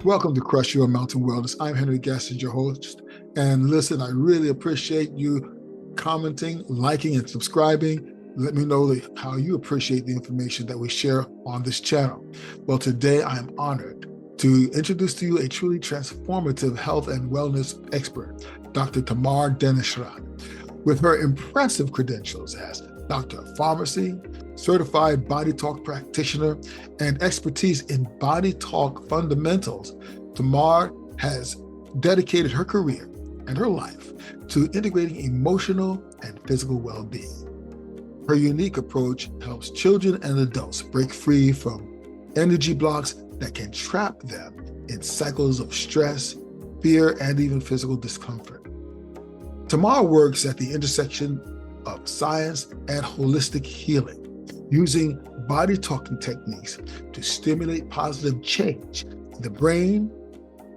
Welcome to C.R.U.S.H.YourMountain Wellness. I'm Henry Gaston, your host. And listen, I really appreciate you commenting, liking, and subscribing. Let me know how you appreciate the information that we share on this channel. Well, today I am honored to introduce to you a truly transformative health and wellness expert, Dr. Tamar Deneshrad. With her impressive credentials as Doctor of Pharmacy, Certified BodyTalk Practitioner, and expertise in BodyTalk Fundamentals, Tamar has dedicated her career and her life to integrating emotional and physical well-being. Her unique approach helps children and adults break free from energy blocks that can trap them in cycles of stress, fear, and even physical discomfort. Tamar works at the intersection of science and holistic healing, using body talking techniques to stimulate positive change in the brain,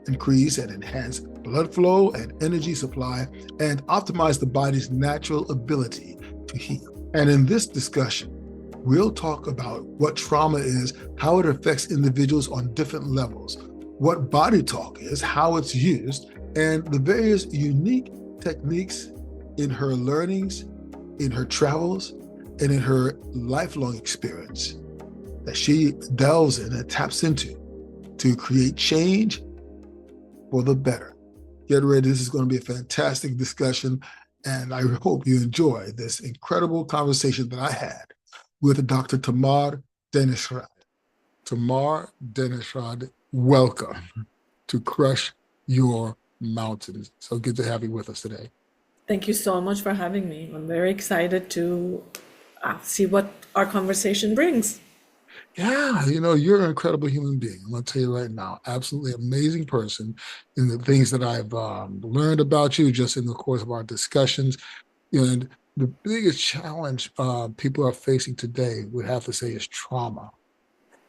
increase and enhance blood flow and energy supply, and optimize the body's natural ability to heal. And in this discussion, we'll talk about what trauma is, how it affects individuals on different levels, what body talk is, how it's used, and the various unique techniques in her learnings, in her travels, and in her lifelong experience that she delves in and taps into to create change for the better. Get ready, this is going to be a fantastic discussion, and I hope you enjoy this incredible conversation that I had with Dr. Tamar Deneshrad. Tamar Deneshrad, welcome to Crush Your Mountains. So good to have you with us today. Thank you so much for having me. I'm very excited to see what our conversation brings. Yeah, you're an incredible human being. I'm going to tell you right now, absolutely amazing person. In the things that I've learned about you just in the course of our discussions. And the biggest challenge people are facing today, would have to say, is trauma.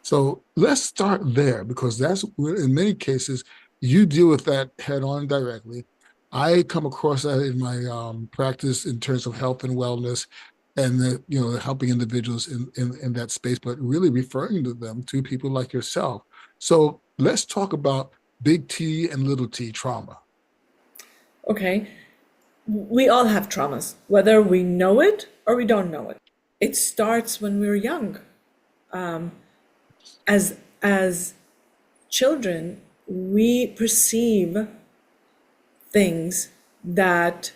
So let's start there, because that's where, in many cases, you deal with that head on directly. I come across that in my practice in terms of health and wellness, and helping individuals in that space, but really referring to them to people like yourself. So let's talk about big T and little t trauma. Okay, we all have traumas, whether we know it or we don't know it. It starts when we're young. As children, we perceive things that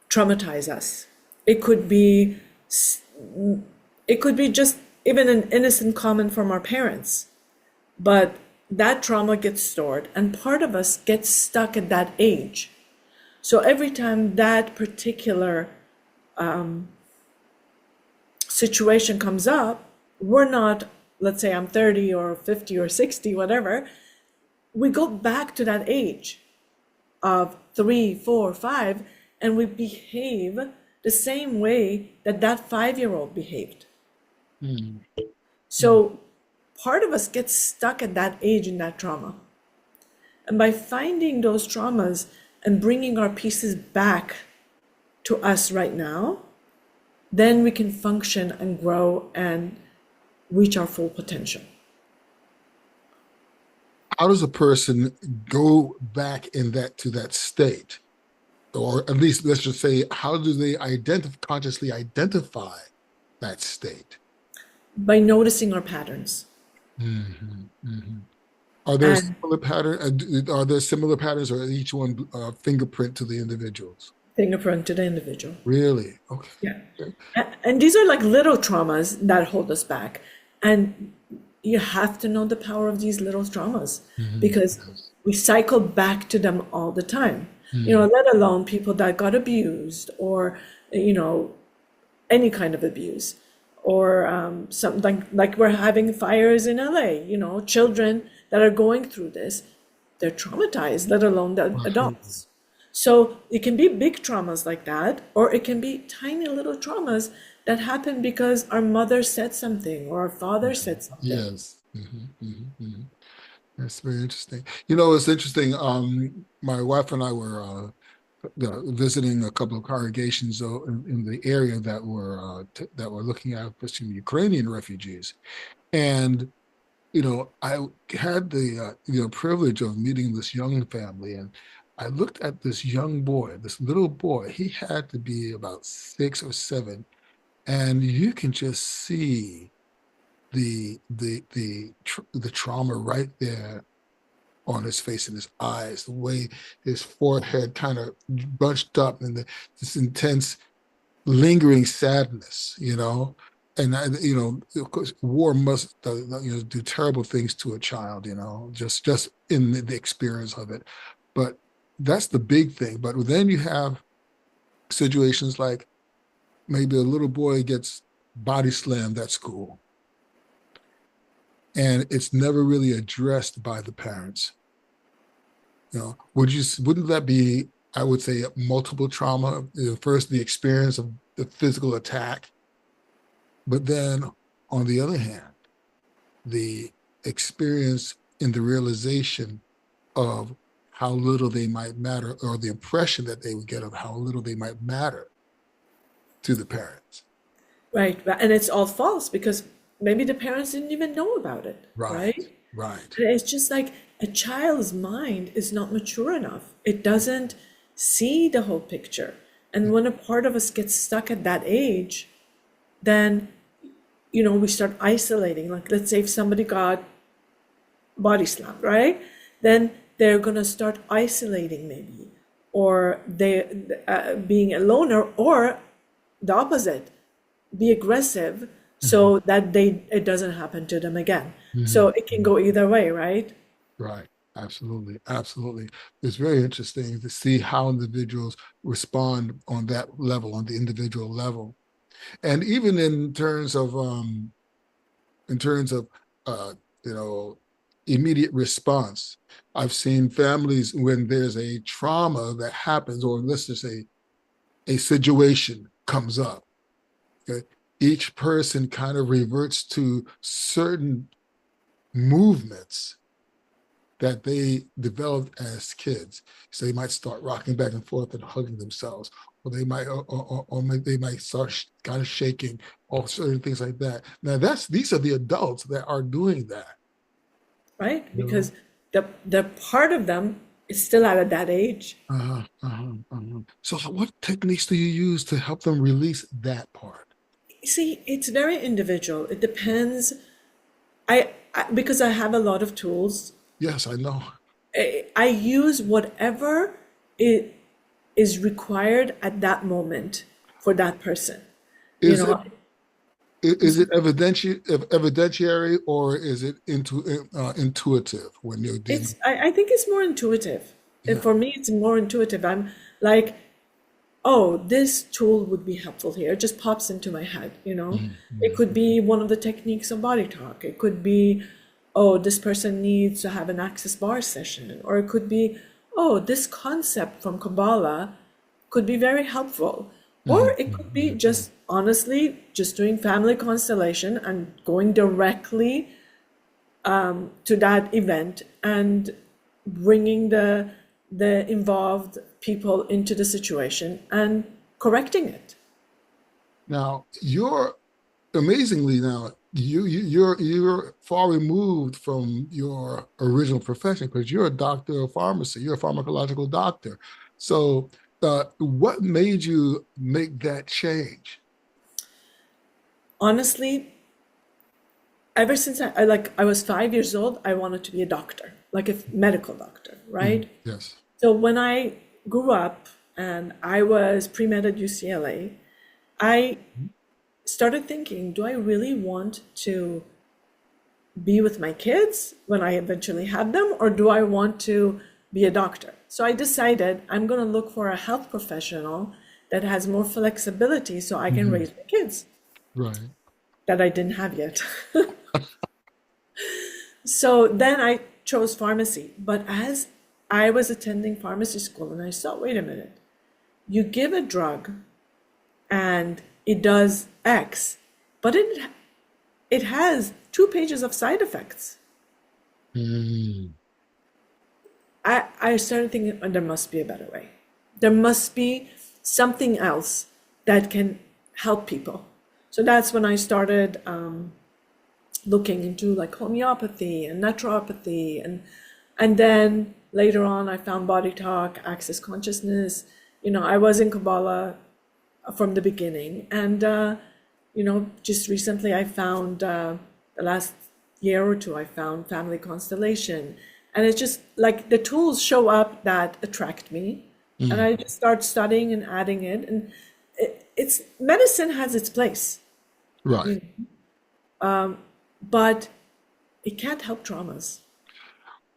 traumatize us. It could be just even an innocent comment from our parents, but that trauma gets stored, and part of us gets stuck at that age. So every time that particular situation comes up, we're not, let's say I'm 30 or 50 or 60, whatever, we go back to that age of 3, 4, 5, and we behave the same way that 5-year-old behaved. So part of us gets stuck at that age in that trauma. And by finding those traumas and bringing our pieces back to us right now, then we can function and grow and reach our full potential. How does a person go back to that state? Or at least, let's just say, how do they consciously identify that state? By noticing our patterns. Are there similar patterns, or is each one fingerprint to the individuals? Fingerprint to the individual. Really? Okay. Yeah. And these are like little traumas that hold us back. And you have to know the power of these little traumas, because we cycle back to them all the time. Let alone people that got abused, or, any kind of abuse, or something like we're having fires in LA, children that are going through this, they're traumatized, let alone the adults. So it can be big traumas like that, or it can be tiny little traumas that happen because our mother said something or our father said something. Yes. That's very interesting. It's interesting. My wife and I were visiting a couple of congregations in the area that were looking at some Ukrainian refugees, and I had the privilege of meeting this young family, and I looked at this young boy, this little boy. He had to be about 6 or 7, and you can just see the trauma right there on his face and his eyes, the way his forehead kind of bunched up, and this intense lingering sadness, and of course, war must do terrible things to a child, just in the experience of it. But that's the big thing. But then you have situations like maybe a little boy gets body slammed at school, and it's never really addressed by the parents. Wouldn't that be, I would say, multiple trauma? First, the experience of the physical attack, but then on the other hand, the experience in the realization of how little they might matter, or the impression that they would get of how little they might matter to the parents. Right. And it's all false because maybe the parents didn't even know about it, Right, right? right. And it's just like a child's mind is not mature enough. It doesn't see the whole picture. And when a part of us gets stuck at that age, then, we start isolating. Like, let's say if somebody got body slammed, right? Then they're going to start isolating maybe, or they being a loner, or the opposite, be aggressive Mhm. so that it doesn't happen to them again. So Mhm. it can Mhm. go either way, right? Right. Absolutely. Absolutely. It's very interesting to see how individuals respond on that level, on the individual level. And even in terms of uh, you know, immediate response. I've seen families when there's a trauma that happens, or let's just say a situation comes up. Okay, each person kind of reverts to certain movements that they developed as kids. So they might start rocking back and forth and hugging themselves, or they might, or they might start kind of shaking, or certain things like that. Now these are the adults that are doing that. Right? You know? Because the part of them is still at that age. So what techniques do you use to help them release that part? You see, it's very individual. It depends. Because I have a lot of tools, Yes, I know. I use whatever it is required at that moment for that person. You Is it know, is it evidentiary, or is it intuitive when you're dealing? I think it's more intuitive. Yeah. For me, it's more intuitive. I'm like, oh, this tool would be helpful here. It just pops into my head. It could Mhm. be one of the techniques of body talk. It could be, oh, this person needs to have an access bar session. Or it could be, oh, this concept from Kabbalah could be very helpful. Or Mhm. it could be Mhm. just honestly just doing family constellation and going directly to that event and bringing the involved people into the situation and correcting it. Now, you're amazingly now you're far removed from your original profession, because you're a doctor of pharmacy. You're a pharmacological doctor. So, what made you make that change? Honestly, ever since I was 5 years old, I wanted to be a doctor, like a medical doctor, Mhm. right? Yes. So when I grew up and I was pre-med at UCLA, I started thinking, do I really want to be with my kids when I eventually have them, or do I want to be a doctor? So I decided I'm going to look for a health professional that has more flexibility so I can Mhm. raise my kids Right. that I didn't have yet. So then I chose pharmacy. But as I was attending pharmacy school and I saw, wait a minute, you give a drug and it does X, but it has 2 pages of side effects. Mhm. I started thinking, oh, there must be a better way. There must be something else that can help people. So that's when I started looking into like homeopathy and naturopathy, and then later on I found body talk, access consciousness. I was in Kabbalah from the beginning, and just recently I found the last year or two I found family constellation, and it's just like the tools show up that attract me, and I just start studying and adding it, and it's medicine has its place, Right. but it can't help traumas.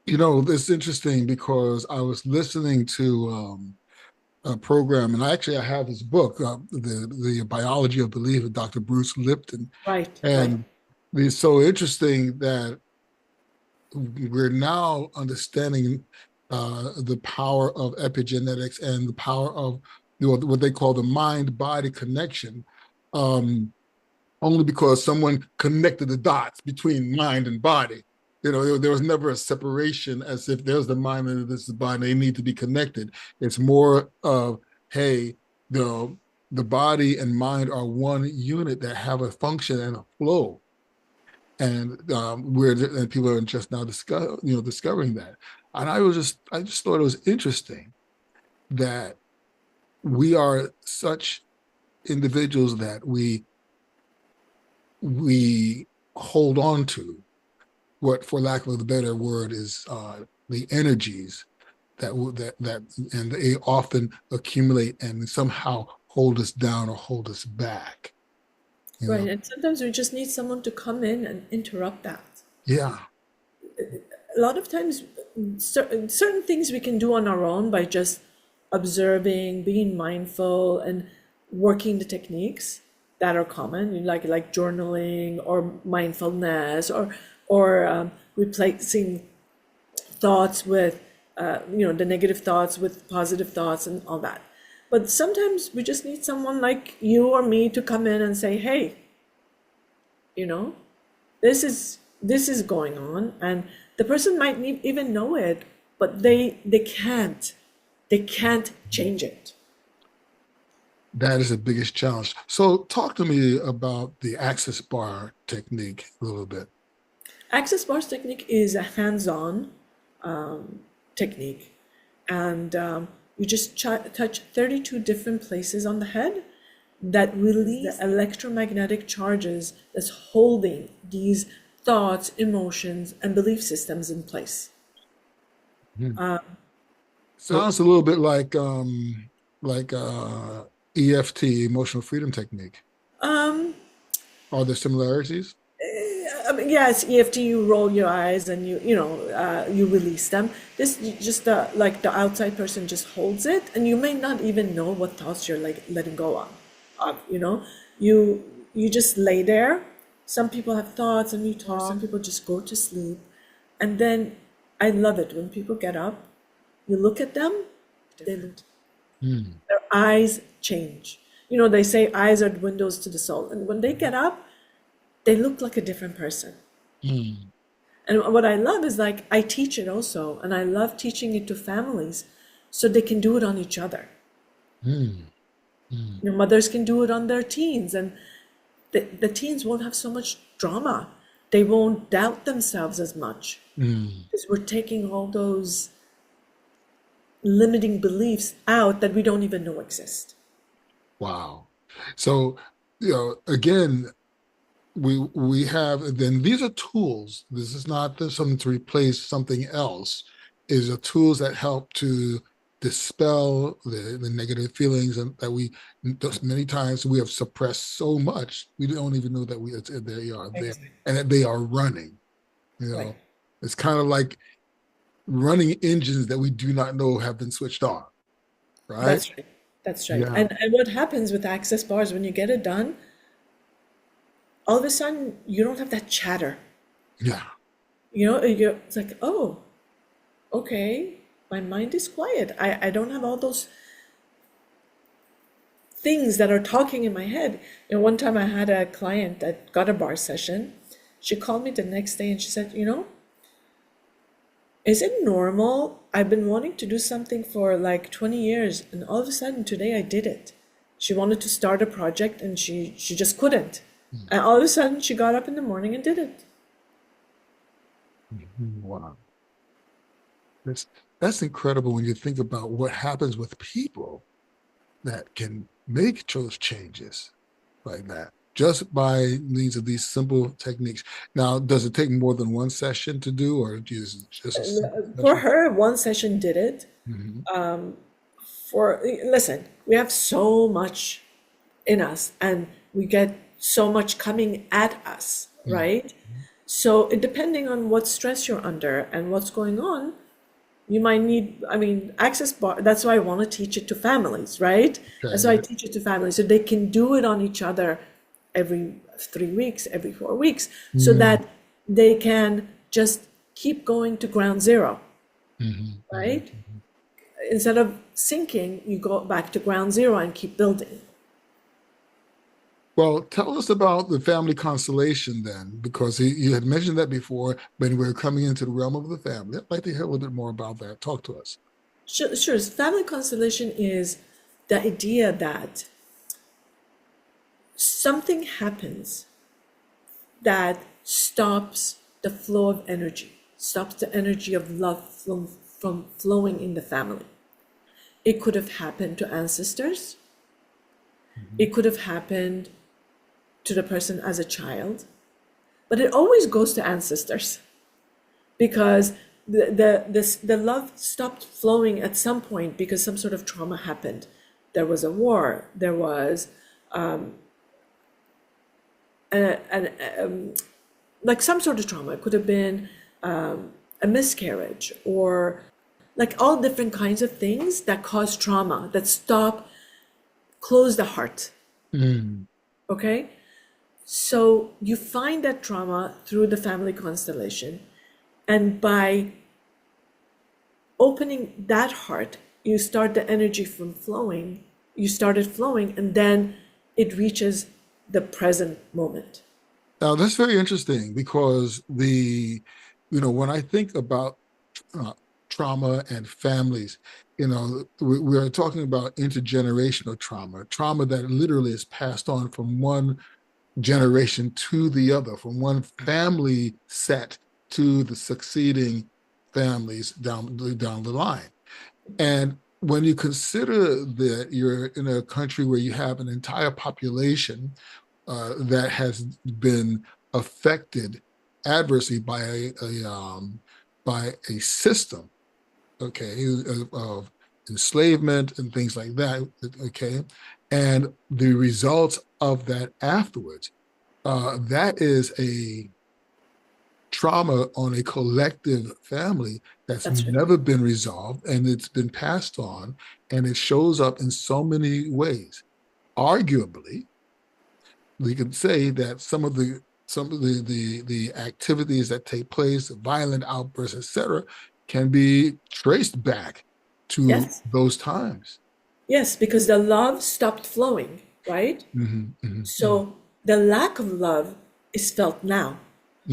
It's interesting because I was listening to a program, and I have his book, the Biology of Belief, with Dr. Bruce Lipton, Right, right, and it's so interesting that we're now understanding the power of epigenetics and the power of what they call the mind-body connection, only because someone connected the dots between mind and body. There was never a separation as if there's the mind and this is the body. They need to be connected. It's more of, hey, the body and mind are one unit that have a function and a flow. And people are just now discovering that. And I just thought it was interesting that we are such individuals that we hold on to what, for lack of a better word, is the energies that and they often accumulate and somehow hold us down or hold us back. right. And sometimes we just need someone to come in and interrupt that. Yeah. A lot of times, certain things we can do on our own by just observing, being mindful, and working the techniques that are common, like journaling or mindfulness, or replacing thoughts with the negative thoughts with positive thoughts and all that. But sometimes we just need someone like you or me to come in and say, hey, this is going on, and the person might even know it, but they can't change it. That is the biggest challenge. So talk to me about the access bar technique a little bit. Access bars technique is a hands-on technique, and you just touch 32 different places on the head that release the electromagnetic charges that's holding these thoughts, emotions, and belief systems in place. Sounds a little bit like EFT, emotional freedom technique. Um, Are there similarities? I mean, yeah, it's EFT. You roll your eyes and you release them. This just like the outside person just holds it, and you may not even know what thoughts you're like letting go of. You just lay there. Some people have thoughts and you talk. Some people just go to sleep, and then I love it when people get up. You look at them, their eyes change. They say eyes are windows to the soul, and when they get up, they look like a different person. And what I love is, like, I teach it also, and I love teaching it to families so they can do it on each other. Mothers can do it on their teens, and the teens won't have so much drama. They won't doubt themselves as much because we're taking all those limiting beliefs out that we don't even know exist. Wow. So, again, we have, then these are tools. This is not something to replace something else. Is a tools that help to dispel the negative feelings and that many times we have suppressed so much we don't even know that they are there and that they are running. Right. It's kind of like running engines that we do not know have been switched on. Right. That's right. That's right. Yeah. And what happens with access bars when you get it done? All of a sudden, you don't have that chatter. Yeah. It's like, oh, okay, my mind is quiet. I don't have all those things that are talking in my head. One time I had a client that got a bar session. She called me the next day and she said, is it normal? I've been wanting to do something for like 20 years, and all of a sudden today I did it. She wanted to start a project and she just couldn't. And all of a sudden she got up in the morning and did it. Wow. That's that's incredible when you think about what happens with people that can make those changes like that just by means of these simple techniques. Now, does it take more than one session to do, or just a simple For session? her, one session did it. Hmm. For listen, we have so much in us, and we get so much coming at us, right? So depending on what stress you're under and what's going on, you might need, I mean, access bar. That's why I want to teach it to families, right? That's why I Okay. teach it to families so they can do it on each other every 3 weeks, every 4 weeks, so Mm-hmm. that they can just keep going to ground zero, right? Hmm. Instead of sinking, you go back to ground zero and keep building. Well, tell us about the family constellation then, because you had mentioned that before, but we're coming into the realm of the family. I'd like to hear a little bit more about that. Talk to us. Sure, sure. Family constellation is the idea that something happens that stops the flow of energy, stops the energy of love from flowing in the family. It could have happened to ancestors. Mhm. It could have happened to the person as a child, but it always goes to ancestors because the love stopped flowing at some point because some sort of trauma happened. There was a war. There was like some sort of trauma. It could have been a miscarriage or like all different kinds of things that cause trauma that close the heart. Mm. Okay, so you find that trauma through the family constellation, and by opening that heart, you start the energy from flowing. You started flowing, and then it reaches the present moment. Now, that's very interesting because when I think about uh, trauma and families, we are talking about intergenerational trauma, trauma that literally is passed on from one generation to the other, from one family set to the succeeding families down the line. And when you consider that you're in a country where you have an entire population that has been affected adversely by a system, okay, of enslavement and things like that, okay, and the results of that afterwards, that is a trauma on a collective family that's That's right. never been resolved and it's been passed on and it shows up in so many ways. Arguably, we can say that some of the activities that take place, the violent outbursts, etc., can be traced back to Yes. those times. Yes, because the love stopped flowing, right? Hmm. Hmm. So the lack of love is felt now.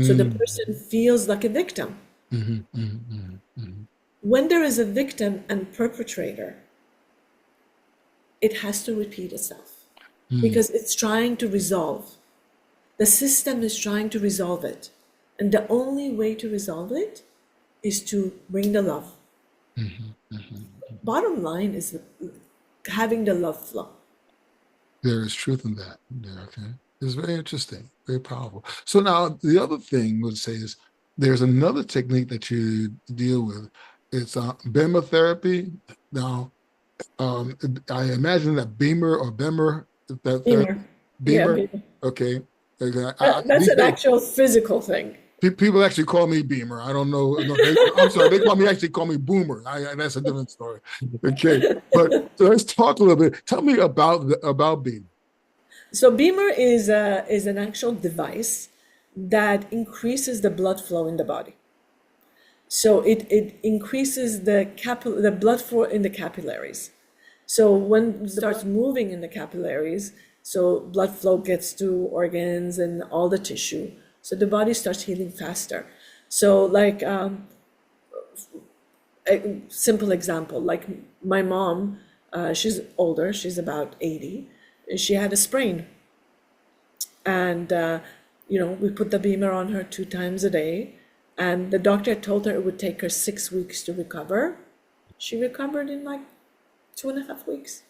So the Hmm. person feels like a victim. Hmm. Hmm. Hmm. When there is a victim and perpetrator, it has to repeat itself Hmm. because it's trying to resolve. The system is trying to resolve it. And the only way to resolve it is to bring the love. Hmm. Hmm. Bottom line is having the love flow. There is truth in that. Yeah, okay. It's very interesting, very powerful. So now the other thing would say is there's another technique that you deal with. It's BEMER therapy. Now, I imagine that Beamer or Bemer, that therapy, Beamer. Yeah, Beamer. Beamer. Okay. Okay. That's These an days, actual physical thing. people actually call me Beamer. I don't know. No, I'm sorry. They actually call me Boomer. That's a different story. Okay. But so let's talk a little bit. Tell me about Beamer. So Beamer is an actual device that increases the blood flow in the body. So it increases the blood flow in the capillaries. So when it starts moving in the capillaries, so blood flow gets to organs and all the tissue. So the body starts healing faster. So like a simple example, like my mom, she's older, she's about 80. She had a sprain, and we put the Beamer on her 2 times a day, And the doctor told her it would take her 6 weeks to recover. She recovered in like 2.5 weeks.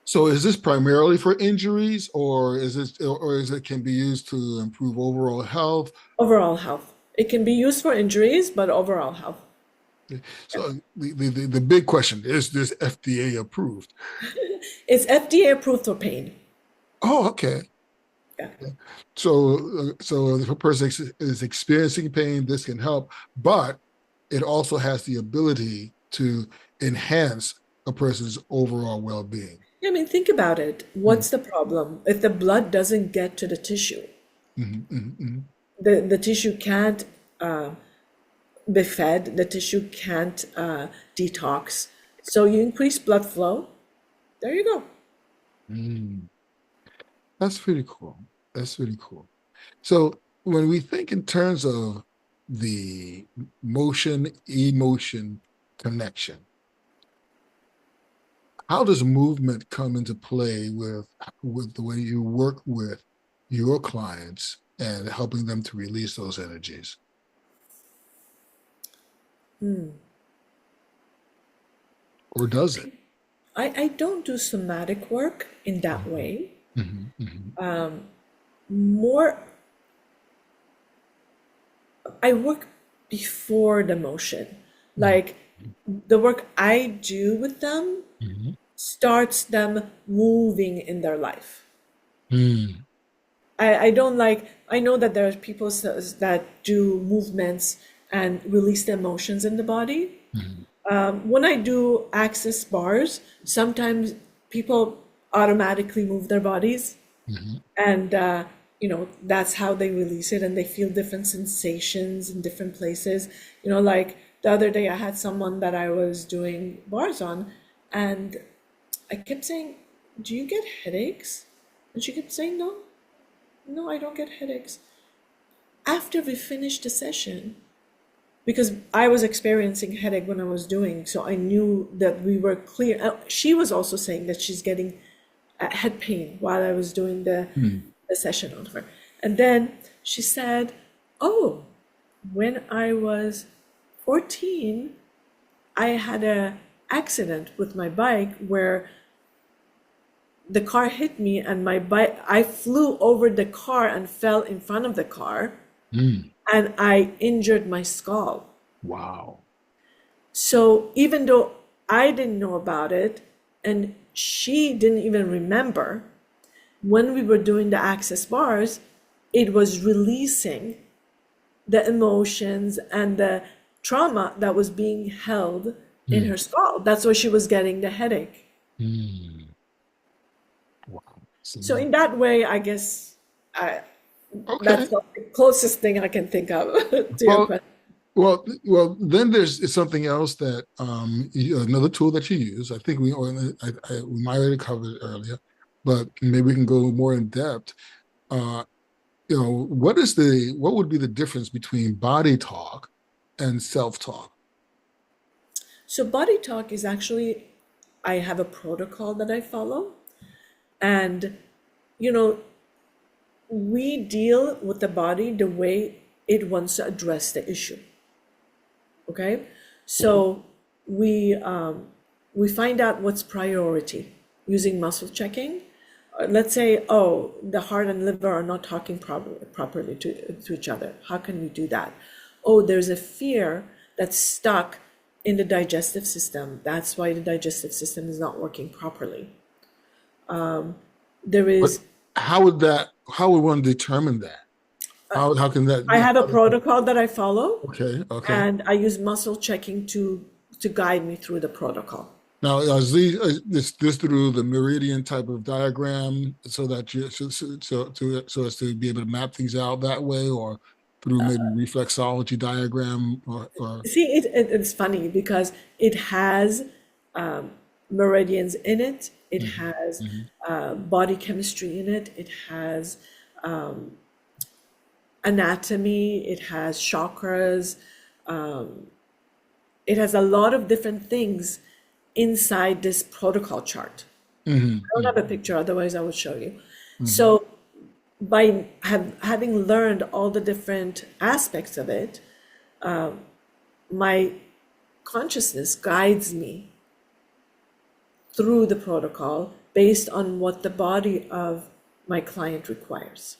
So is this primarily for injuries, or is it can be used to improve overall health? Overall health. It can be used for injuries, but overall health. Yeah. So the big question is this FDA approved? It's FDA approved for pain. Oh, okay. Yeah. So if a person is experiencing pain, this can help, but it also has the ability to enhance a person's overall well-being. I mean, think about it. Mm-hmm, What's the problem? If the blood doesn't get to the tissue, mm-hmm, mm-hmm. the tissue can't uh, be fed, the tissue can't detox. So you increase blood flow. There you go. Mm. That's pretty cool. That's really cool. So when we think in terms of the motion emotion connection, how does movement come into play with the way you work with your clients and helping them to release those energies? Or does it? I don't do somatic work in that way. Mhm, mhm, More, I work before the motion. mhm, Like the work I do with them mhm, starts them moving in their life. mhm, I don't like, I know that there are people that do movements and release the emotions in the body. mhm, When I do access bars, sometimes people automatically move their bodies, mhm, and that's how they release it, and they feel different sensations in different places. Like the other day, I had someone that I was doing bars on, and I kept saying, "Do you get headaches?" And she kept saying, "No, no, I don't get headaches." After we finished the session, because I was experiencing headache when I was doing, so I knew that we were clear. She was also saying that she's getting head pain while I was doing mhm, the session on her. And then she said, "Oh, when I was 14, I had a accident with my bike where the car hit me and my bike, I flew over the car and fell in front of the car mhm. and I injured my skull." Wow. So even though I didn't know about it and she didn't even remember, when we were doing the access bars, it was releasing the emotions and the trauma that was being held in Mhm, her skull. That's why she was getting the headache. mhm. Wow. So in that way, I guess I, Okay. that's the closest thing I can think of to your Well, question. then there's something else that another tool that you use. I think we might already covered it earlier, but maybe we can go more in depth. Uh, what would be the difference between body talk and self talk? So body talk is actually, I have a protocol that I follow. And, you know, we deal with the body the way it wants to address the issue. Okay, so we find out what's priority using muscle checking. Let's say, oh, the heart and liver are not talking properly to each other. How can we do that? Oh, there's a fear that's stuck in the digestive system. That's why the digestive system is not working properly. There But is, how would one determine that? How can I that? have a protocol that I follow, Okay, okay. and I use muscle checking to guide me through the protocol. Now, is this through the meridian type of diagram so that so as to be able to map things out that way, or through maybe reflexology diagram, or See, it's funny because it has meridians in it. It Mhm, has mhm, body chemistry in it. It has anatomy. It has chakras. It has a lot of different things inside this protocol chart. I mhm, don't have a mhm, picture, otherwise I would show you. mhm, So by having learned all the different aspects of it, My consciousness guides me through the protocol based on what the body of my client requires.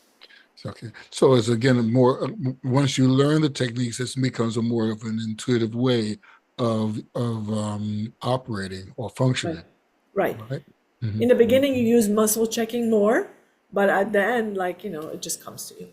Okay. So it's again more once you learn the techniques, it becomes a more of an intuitive way of operating or Right. functioning, Right. right? In the beginning, you use muscle checking more, but at the end, like, it just comes to you.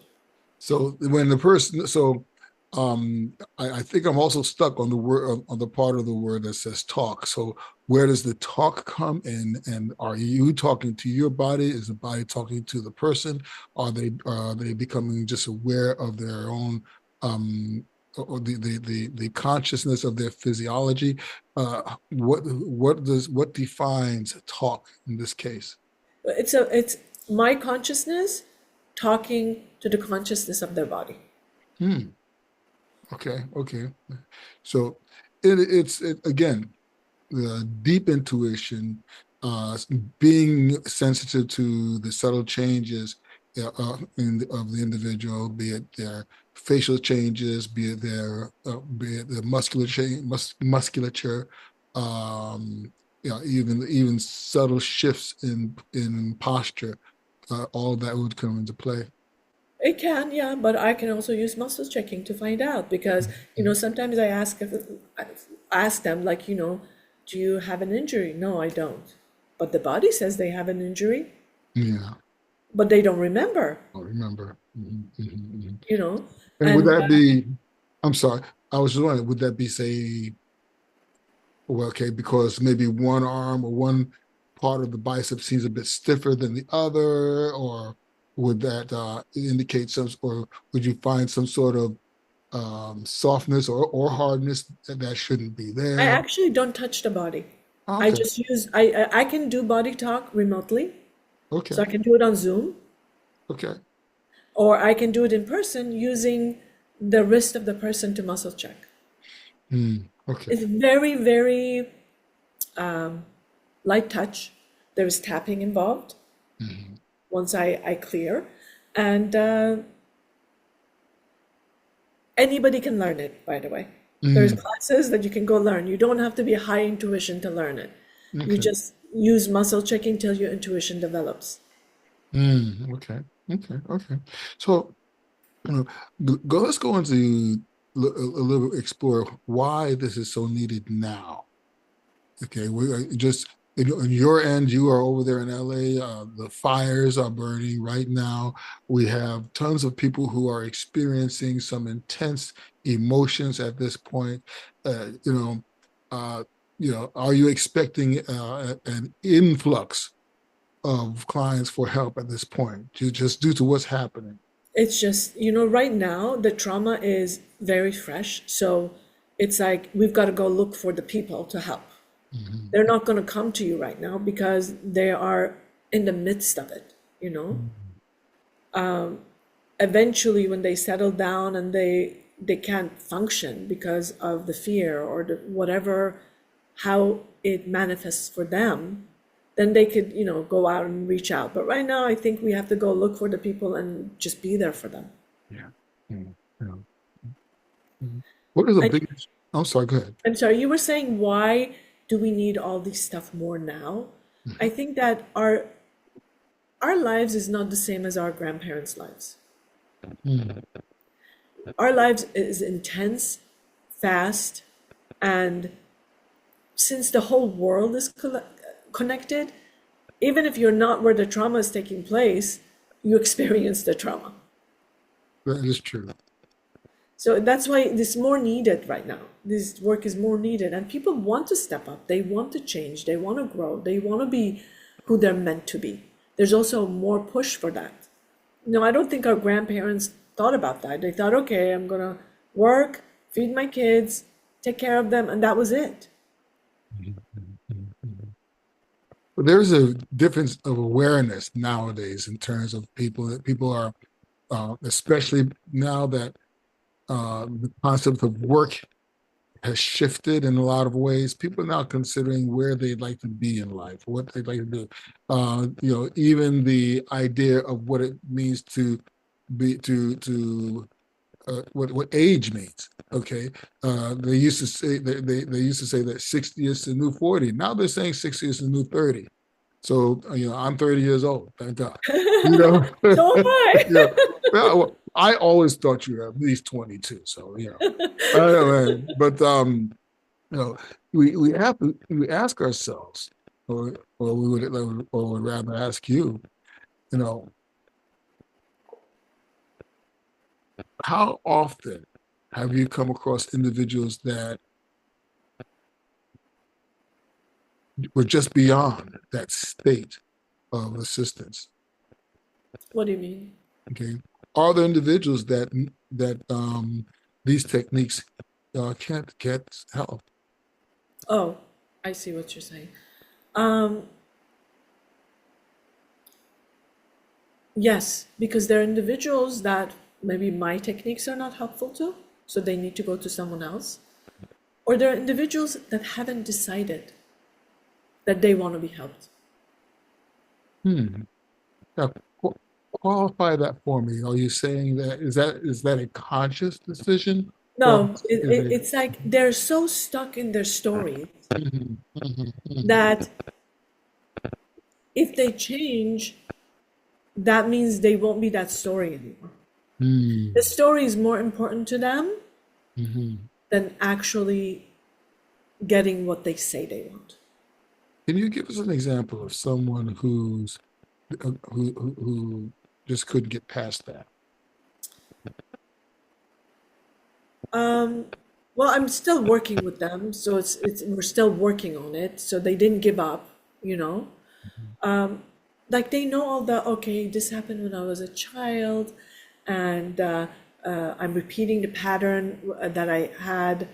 So when the person, so I think I'm also stuck on the word on the part of the word that says talk. So where does the talk come in? And are you talking to your body? Is the body talking to the person? Are they becoming just aware of their own or the consciousness of their physiology? What defines talk in this case? It's my consciousness talking to the consciousness of their body. Hmm. Okay. Okay. So it's again the deep intuition, being sensitive to the subtle changes of the individual, be it their facial changes, be it the musculature, um, even subtle shifts in posture. All of that would come into play. It can, yeah, but I can also use muscle checking to find out because, Mhm. sometimes I ask them like, do you have an injury? No, I don't. But the body says they have an injury, Yeah, but they don't remember, I remember. Mhm. you know, And would and that be, I'm sorry, I was just wondering, would that be, say, well, okay, because maybe one arm or one part of the bicep seems a bit stiffer than the other, or would that indicate or would you find some sort of softness or hardness that shouldn't be I there? actually don't touch the body. I Okay, just use I can do body talk remotely, so I okay, can do it on Zoom, okay. or I can do it in person using the wrist of the person to muscle check. Okay. It's very, very light touch. There is tapping involved Mhm. once I clear, and anybody can learn it, by the way. There's Mm, classes that you can go learn. You don't have to be high intuition to learn it. You okay. just use muscle checking till your intuition develops. Okay. Okay. So, you let's go into a little explore why this is so needed now. Okay, we just on your end, you are over there in LA. The fires are burning right now. We have tons of people who are experiencing some intense emotions at this point. Uh, you know, uh, are you expecting an influx of clients for help at this point, just due to what's happening? It's just, right now the trauma is very fresh. So it's like we've got to go look for the people to help. Mhm. They're not going to come to you right now because they are in the midst of it, you know? Mhm. Eventually, when they settle down and they can't function because of the fear or the whatever, how it manifests for them, then they could, go out and reach out. But right now, I think we have to go look for the people and just be there for them. Yeah. Mhm. Yeah. Mhm. What is the I, biggest? I'm sorry. Go ahead. I'm sorry, you were saying why do we need all this stuff more now? I think that our lives is not the same as our grandparents' lives. Mhm. Our lives is intense, fast, and since the whole world is connected, even if you're not where the trauma is taking place, you experience the trauma. That is true. So that's why this is more needed right now. This work is more needed, and people want to step up. They want to change. They want to grow. They want to be who they're meant to be. There's also more push for that. No, I don't think our grandparents thought about that. They thought, okay, I'm gonna work, feed my kids, take care of them, and that was it. But there's a difference of awareness nowadays in terms of people that people are, especially now that the concept of work has shifted in a lot of ways. People are now considering where they'd like to be in life, what they'd like to do. Even the idea of what it means to be to what age means. Okay, they used to say they used to say that 60 is the new 40. Now they're saying 60 is the new 30. So I'm 30 years old, thank God. So am I. Yeah. Well, I always thought you were at least 22. So I don't know, but you know, we have to we ask ourselves, or we would rather ask you, you know, how often have you come across individuals that were just beyond that state of assistance? What do you mean? Okay, are there individuals that these techniques can't help? Oh, I see what you're saying. Um, yes, because there are individuals that maybe my techniques are not helpful to, so they need to go to someone else. Or there are individuals that haven't decided that they want to be helped. Hmm. Now, qualify that for me. Are you saying that a conscious decision, or No, is it? it's like they're so stuck in their story Mhm, mhm, mhm, that if they change, that means they won't be that story anymore. The mhm, story is more important to them mhm. than actually getting what they say they want. Can you give us an example of someone who just couldn't get past that? Um, well, I'm still working with them, so it's we're still working on it. So they didn't give up, you know. Like they know all the okay, this happened when I was a child, and I'm repeating the pattern that I had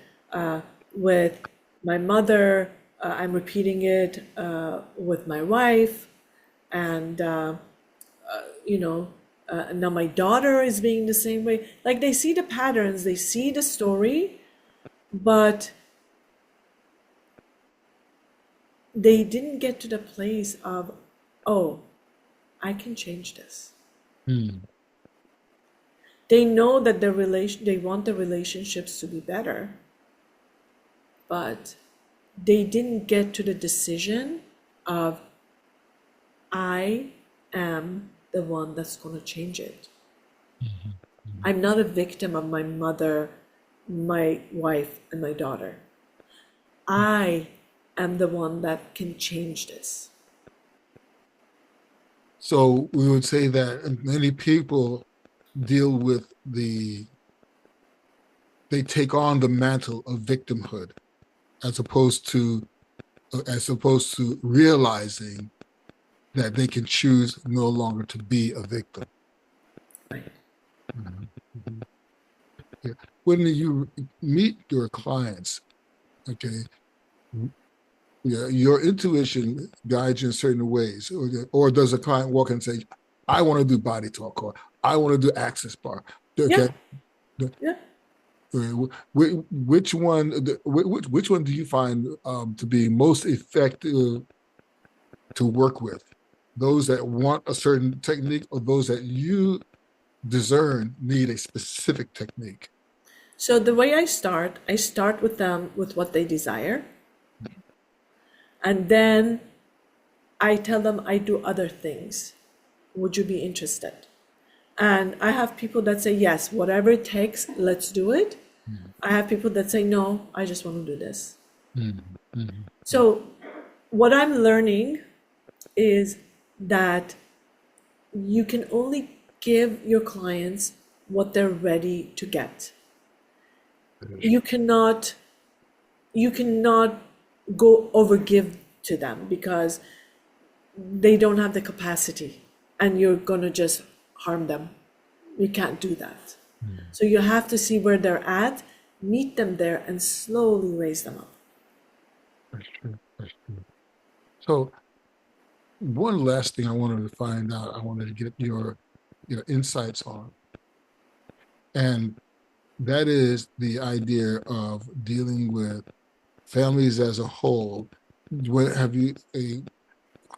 with my mother. I'm repeating it with my wife, and you know, now my daughter is being the same way. Like they see the patterns, they see the story, but they didn't get to the place of, oh, I can change this. Hmm. They know that they want the relationships to be better, but they didn't get to the decision of, I am the one that's going to change it. Mhm, mhm. I'm not a victim of my mother, my wife, and my daughter. I am the one that can change this. So we would say that many people deal with they take on the mantle of victimhood as opposed to realizing that they can choose no longer to be a victim. Right. Mhm, mhm. Yeah. When you meet your clients, okay, yeah, your intuition guides you in certain ways, or does a client walk in and say, "I want to do body talk," or "I want to do access bar"? Yeah, Okay, yeah. which one do you find to be most effective to work with? Those that want a certain technique, or those that you discern need a specific technique? So the way I start with them with what they desire, and then I tell them I do other things. Would you be interested? And I have people that say, yes, whatever it takes, let's do it. I have people that say, no, I just want to do this. Mhm, mhm, So, what I'm learning is that you can only give your clients what they're ready to get. mhm. You cannot you cannot go overgive to them because they don't have the capacity and you're going to just harm them. You can't do that. Mhm. So you have to see where they're at, meet them there, and slowly raise them up. That's true. That's true. So one last thing I wanted to find out, I wanted to get your insights on, and that is the idea of dealing with families as a whole. What have you a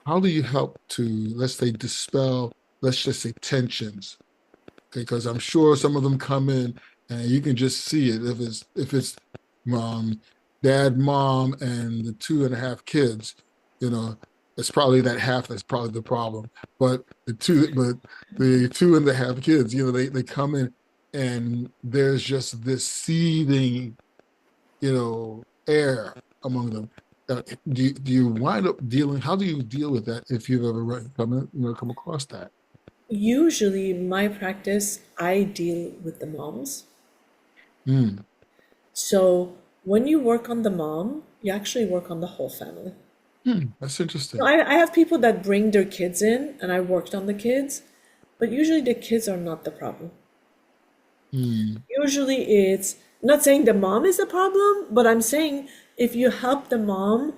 how do you help to, let's say, dispel, let's just say, tensions? Because I'm sure some of them come in and you can just see it if it's um, dad, mom, and the 2.5 kids. You know, it's probably that half that's probably the problem. But the 2.5 kids, they come in, and there's just this seething, air among them. Do you wind up dealing? How do you deal with that if you've ever come across that? Usually, in my practice, I deal with the moms. Mm, So when you work on the mom, you actually work on the whole family. that's So interesting. I have people that bring their kids in, and I worked on the kids, but usually the kids are not the problem. Mm, Usually it's not saying the mom is the problem, but I'm saying if you help the mom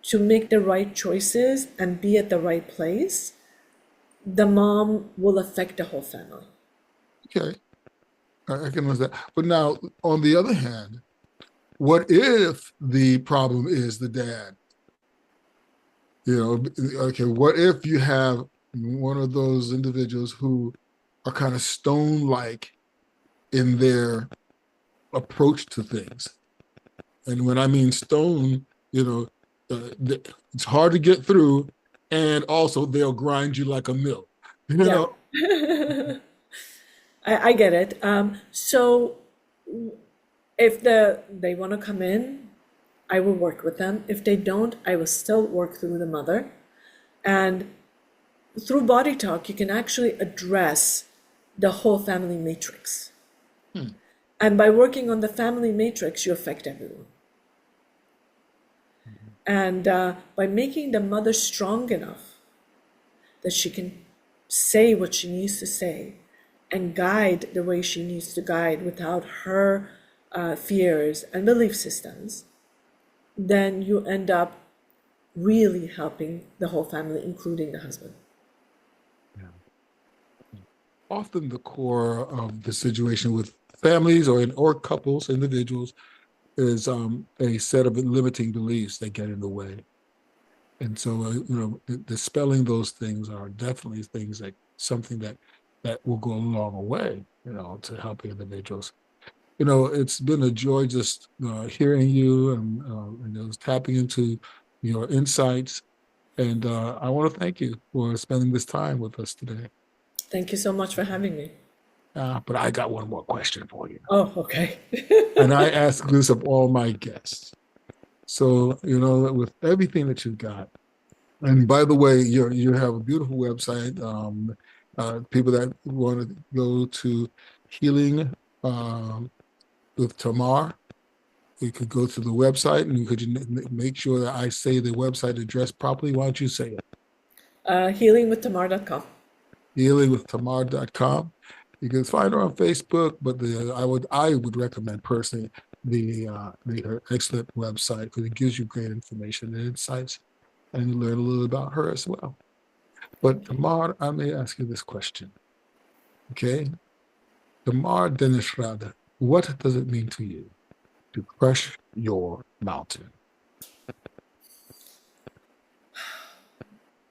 to make the right choices and be at the right place, the mom will affect the whole family. okay, I can understand. But now, on the other hand, what if the problem is the dad? Okay, what if you have one of those individuals who are kind of stone-like in their approach to things? And when I mean stone, it's hard to get through, and also they'll grind you like a mill. You Yeah, know, I get it. So if they want to come in, I will work with them. If they don't, I will still work through the mother. And through body talk, you can actually address the whole family matrix. hmm, And by working on the family matrix, you affect everyone. And by making the mother strong enough that she can say what she needs to say and guide the way she needs to guide without her fears and belief systems, then you end up really helping the whole family, including the husband. yeah. Often the core of the situation with families or couples, individuals, is a set of limiting beliefs that get in the way. And so, dispelling those things are definitely things that something that will go a long way, to help individuals. It's been a joy just hearing you and tapping into your insights. And I want to thank you for spending this time with us today. Thank you so much for having me. But I got one more question for you. Oh, okay. And I ask this of all my guests. So, with everything that you've got, and by the way, you have a beautiful website. People that want to go to Healing um, with Tamar, you could go to the website, and you could make sure that I say the website address properly. Why don't you say it? Healingwithtamar.com. Healingwithtamar.com. You can find her on Facebook, but I would recommend personally her excellent website because it gives you great information and insights, and you learn a little about her as well. But Tamar, I may ask you this question, okay? Tamar Deneshrad, what does it mean to you to crush your mountain?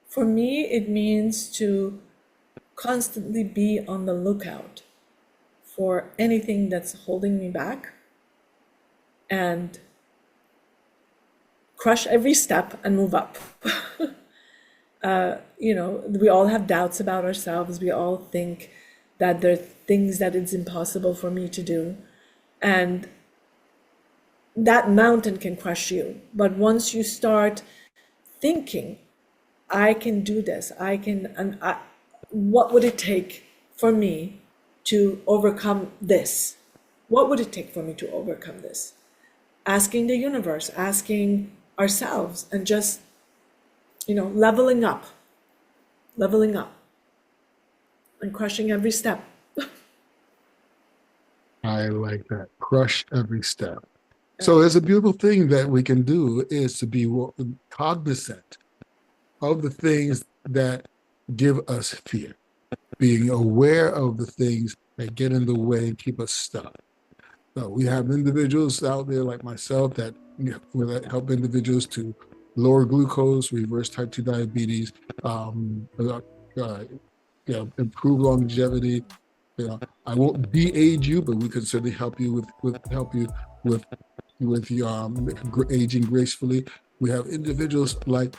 For me, it means to constantly be on the lookout for anything that's holding me back and crush every step and move up. We all have doubts about ourselves. We all think that there are things that it's impossible for me to do. And that mountain can crush you. But once you start thinking, I can do this, what would it take for me to overcome this? What would it take for me to overcome this? Asking the universe, asking ourselves, and just, leveling up, and crushing every step. I like that. Crush every step. So it's a beautiful thing that we can do is to be cognizant of the things that give us fear, being aware of the things that get in the way and keep us stuck. So we have individuals out there like myself that will help individuals to lower glucose, reverse type 2 diabetes, uh, improve longevity, I won't de-age you, but we can certainly help you with your aging gracefully. We have individuals like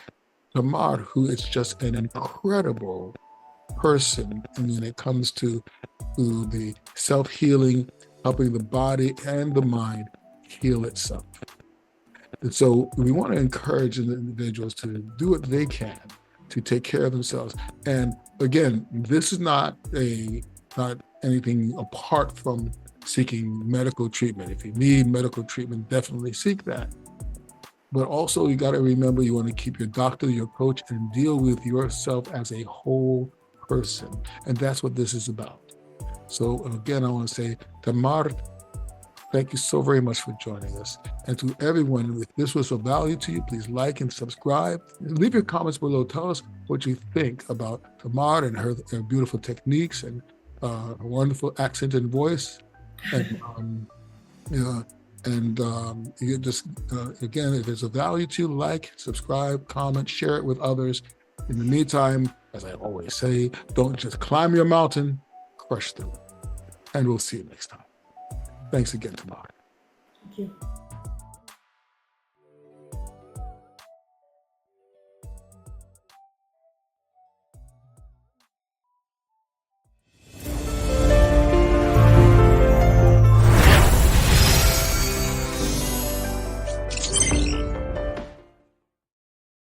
Tamar, who is just an incredible person when it comes to the self-healing, helping the body and the mind heal itself. And so we want to encourage the individuals to do what they can to take care of themselves. And again, this is not anything apart from seeking medical treatment. If you need medical treatment, definitely seek that. But also you got to remember, you want to keep your doctor, your coach, and deal with yourself as a whole person. And that's what this is about. So again, I want to say, Tamar, thank you so very much for joining us. And to everyone, if this was of value to you, please like and subscribe. Leave your comments below. Tell us what you think about Tamar and her beautiful techniques and her wonderful accent and voice. And you just, again, if it's of value to you, like, subscribe, comment, share it with others. In the meantime, as I always say, don't just climb your mountain, crush through it. And we'll see you next time. Thanks again, Tamar. Thank you.